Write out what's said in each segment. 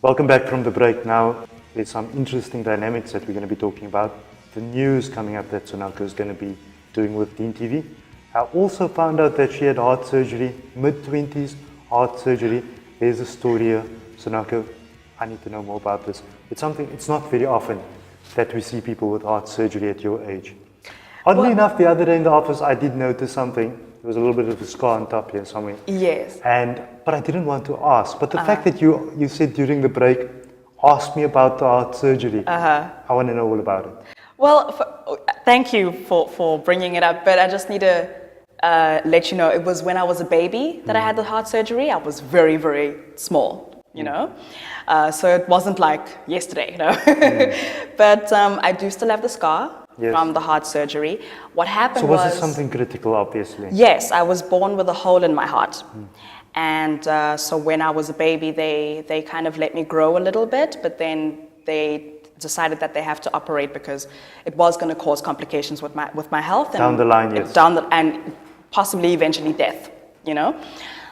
Welcome back from the break. Now, there's some interesting dynamics that we're going to be talking about. The news coming up that Sonako is going to be doing with Deen TV. I also found out that she had heart surgery, mid-20s, heart surgery. There's a story here. Sonako, I need to know more about this. It's not very often that we see people with heart surgery at your age. Oddly enough, the other day in the office, I did notice something. There was a little bit of a scar on top here somewhere. Yes. But I didn't want to ask. But the fact that you said during the break, ask me about the heart surgery. I want to know all about it. Well, thank you for bringing it up, but I just need to let you know, it was when I was a baby that I had the heart surgery. I was very, very small, you know. So it wasn't like yesterday, you know. But I do still have the scar. Yes. From the heart surgery. What happened was... So was it something critical, obviously? Yes, I was born with a hole in my heart. And so when I was a baby, they kind of let me grow a little bit, but then they decided that they have to operate because it was going to cause complications with my health. Down the line, yes. And possibly eventually death, you know.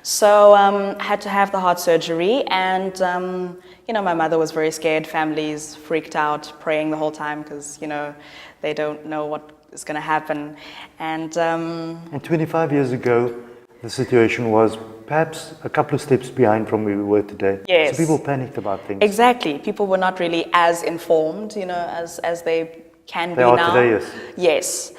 So I had to have the heart surgery, and you know, my mother was very scared. Families freaked out, praying the whole time because, you know, they don't know what is going to happen. And 25 years ago, the situation was perhaps a couple of steps behind from where we were today. Yes. So people panicked about things. Exactly. People were not really as informed, you know, as they can be now. They are today, yes. Yes.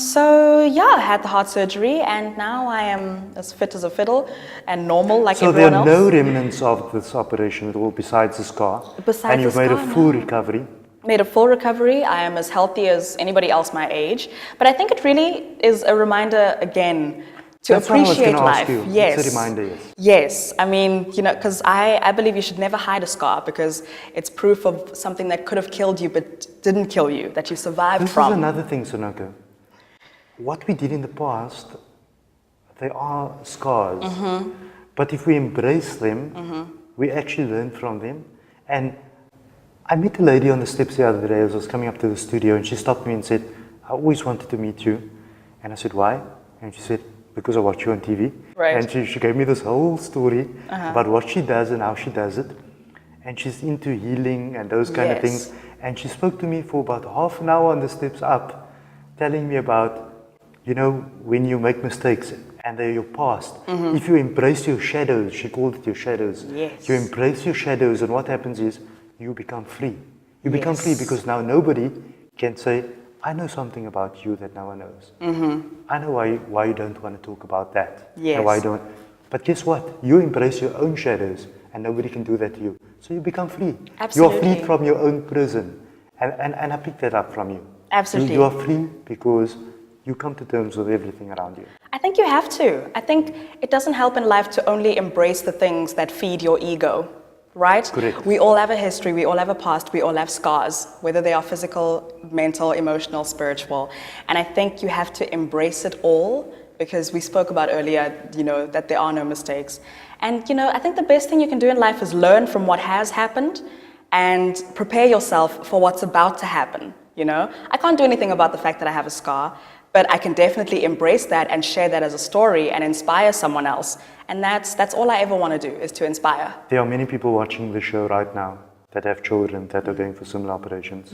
So yeah, I had the heart surgery, and now I am as fit as a fiddle and normal like everyone else. So there are no remnants of this operation at all besides the scar? And you've made a full recovery? Made a full recovery. I am as healthy as anybody else my age. But I think it really is a reminder again to appreciate life. Yes. It's a reminder, yes. Yes. I mean, you know, because I believe you should never hide a scar because it's proof of something that could have killed you but didn't kill you, that you survived from. This is another thing, Sonako. What we did in the past, they are scars. But if we embrace them, we actually learn from them. And I met a lady on the steps the other day as I was coming up to the studio, and she stopped me and said, I always wanted to meet you. And I said, why? And she said, because I watch you on TV. Right. And she gave me this whole story about what she does and how she does it. And she's into healing and those kind of things. And she spoke to me for about half an hour on the steps up, telling me about, you know, when you make mistakes and they're your past. If you embrace your shadows, she called it your shadows. Yes. You embrace your shadows, and what happens is you become free. You become free because now nobody can say, I know something about you that no one knows. I know why you don't want to talk about that. Yes. And why you don't. But guess what? You embrace your own shadows, and nobody can do that to you. So you become free. Absolutely. You are freed from your own prison. And I picked that up from you. Absolutely. You are free because you come to terms with everything around you. I think you have to. I think it doesn't help in life to only embrace the things that feed your ego. Right? Correct. We all have a history, we all have a past, we all have scars, whether they are physical, mental, emotional, spiritual. And I think you have to embrace it all because we spoke about earlier, you know, that there are no mistakes. And, you know, I think the best thing you can do in life is learn from what has happened and prepare yourself for what's about to happen, you know? I can't do anything about the fact that I have a scar, but I can definitely embrace that and share that as a story and inspire someone else. And that's all I ever want to do, is to inspire. There are many people watching the show right now that have children that are going for similar operations.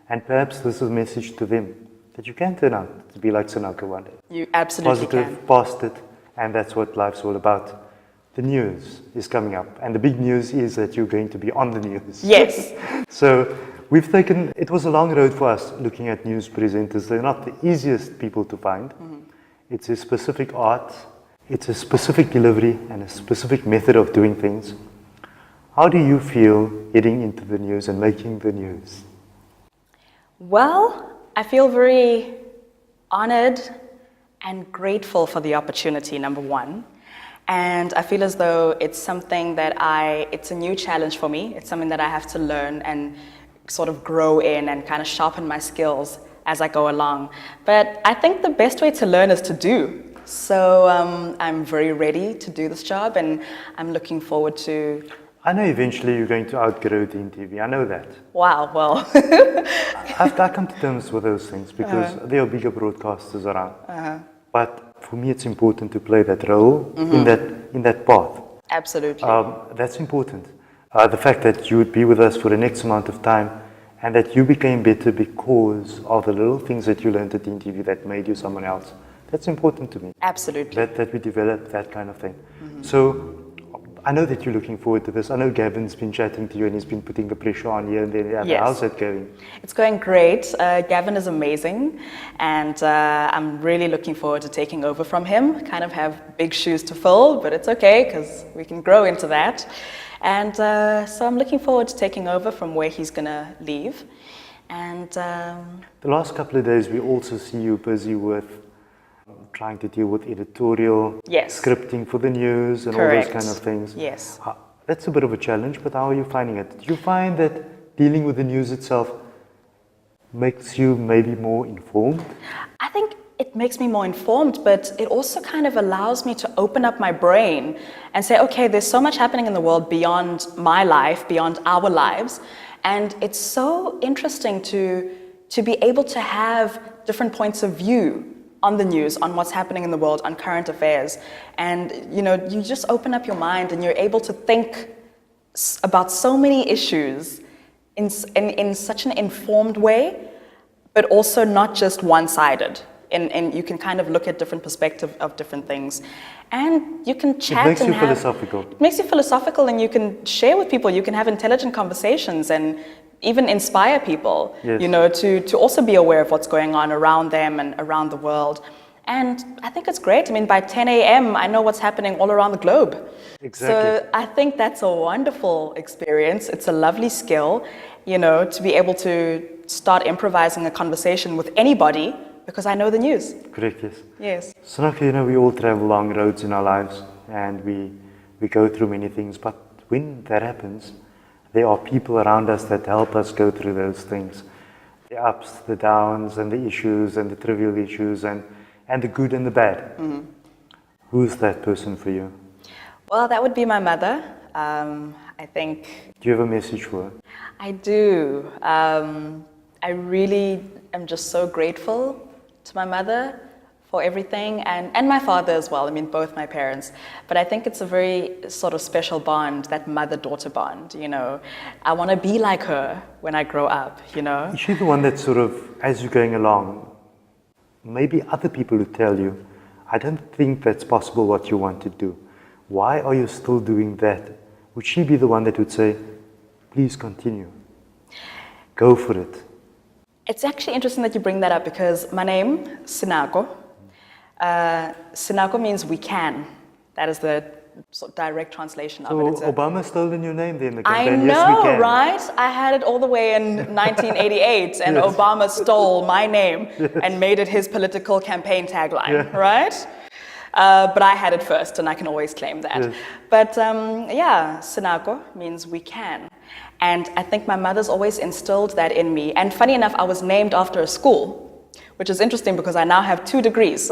And perhaps this is a message to them, that you can turn out to be like Sonako one day. You absolutely Positive, past it, and that's what life's all about. The news is coming up, and the big news is that you're going to be on the news. Yes. So it was a long road for us looking at news presenters. They're not the easiest people to find. It's a specific art, it's a specific delivery, and a specific method of doing things. How do you feel getting into the news and making the news? Well, I feel very honored and grateful for the opportunity, number one. And I feel as though it's something that it's a new challenge for me. It's something that I have to learn and sort of grow in and kind of sharpen my skills as I go along. But I think the best way to learn is to do. So I'm very ready to do this job, and I'm looking forward to... I know eventually you're going to outgrow Deen TV. I know that. Wow, well... I come to terms with those things because there are bigger broadcasters around. But for me, it's important to play that role in that path. Absolutely. That's important. The fact that you would be with us for the next amount of time and that you became better because of the little things that you learned at the interview that made you someone else. That's important to me. Absolutely. That we develop that kind of thing. So I know that you're looking forward to this. I know Gavin's been chatting to you and he's been putting the pressure on here and there. Yes. How's that going? It's going great. Gavin is amazing, and I'm really looking forward to taking over from him. Kind of have big shoes to fill, but it's okay because we can grow into that. And so I'm looking forward to taking over from where he's going to leave. And the last couple of days, we also see you busy with trying to deal with editorial, yes, scripting for the news and correct, all those kind of things. Yes. That's a bit of a challenge, but how are you finding it? Do you find that dealing with the news itself makes you maybe more informed? I think it makes me more informed, but it also kind of allows me to open up my brain and say, okay, there's so much happening in the world beyond my life, beyond our lives, and it's so interesting to be able to have different points of view on the news, on what's happening in the world, on current affairs. And you just open up your mind and you're able to think about so many issues in such an informed way, but also not just one-sided. And you can kind of look at different perspectives of different things. And you can chat. It makes you philosophical. It makes you philosophical, and you can share with people. You can have intelligent conversations and even inspire people, yes, to also be aware of what's going on around them and around the world. And I think it's great. I mean, by 10 a.m., I know what's happening all around the globe. Exactly. So I think that's a wonderful experience. It's a lovely skill, to be able to start improvising a conversation with anybody because I know the news. Correct, yes. Yes. Sonaka, we all travel long roads in our lives and we go through many things, but when that happens, there are people around us that help us go through those things. The ups, the downs, and the issues, and the trivial issues, and the good and the bad. Mm-hmm. Who's that person for you? Well, that would be my mother. I think... Do you have a message for her? I do. I really am just so grateful to my mother for everything, and my father as well. I mean, both my parents. But I think it's a very sort of special bond, that mother-daughter bond, I want to be like her when I grow up, Is she the one that sort of, as you're going along, maybe other people would tell you, I don't think that's possible what you want to do. Why are you still doing that? Would she be the one that would say, please continue, go for it? It's actually interesting that you bring that up because my name, Sinako, Sinako means we can. That is the sort of direct translation of it. So Obama stolen your name then? The I campaign. know, yes, we can. right? I had it all the way in 1988 and yes, Obama stole my name, yes, and made it his political campaign tagline, yeah, right? But I had it first and I can always claim that. Yes. But Sinako means we can. And I think my mother's always instilled that in me. And funny enough, I was named after a school, which is interesting because I now have 2 degrees.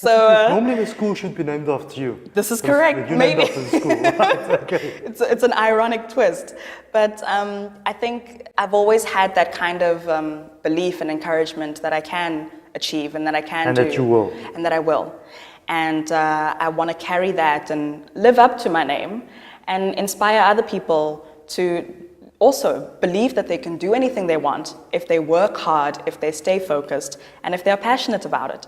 Normally the school should be named after you. This is correct. You're named after the school. Right? Okay. It's an ironic twist. But I think I've always had that kind of belief and encouragement that I can achieve and that I can do. And that you will. And that I will. And I want to carry that and live up to my name and inspire other people to also believe that they can do anything they want if they work hard, if they stay focused, and if they're passionate about it.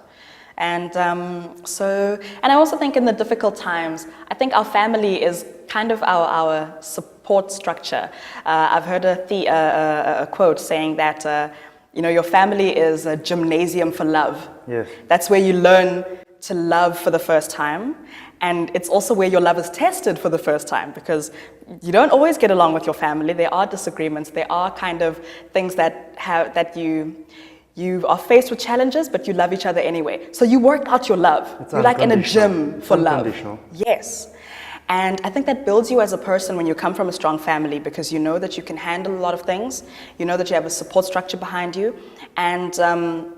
And and I also think in the difficult times, I think our family is kind of our support structure. I've heard a quote saying that, your family is a gymnasium for love. Yes. That's where you learn to love for the first time. And it's also where your love is tested for the first time because you don't always get along with your family. There are disagreements. There are kind of things that you are faced with challenges, but you love each other anyway. So you work out your love. You're like in a gym for love. Yes. And I think that builds you as a person when you come from a strong family because you know that you can handle a lot of things. You know that you have a support structure behind you. And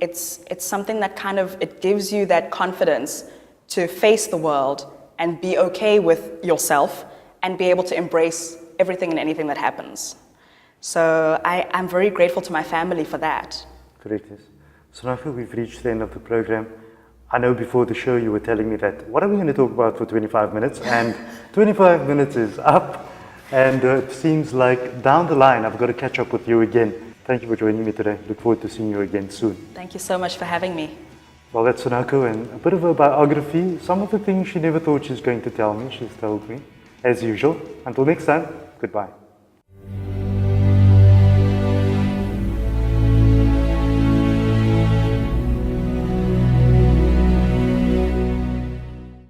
it's something that it gives you that confidence to face the world and be okay with yourself and be able to embrace everything and anything that happens. So I'm very grateful to my family for that. Correct, yes. So now we've reached the end of the program. I know before the show you were telling me that, what are we going to talk about for 25 minutes? And 25 minutes is up. And it seems like down the line, I've got to catch up with you again. Thank you for joining me today. Look forward to seeing you again soon. Thank you so much for having me. Well, that's Sonako, and a bit of a biography. Some of the things she never thought she was going to tell me, she's told me, as usual. Until next time, goodbye.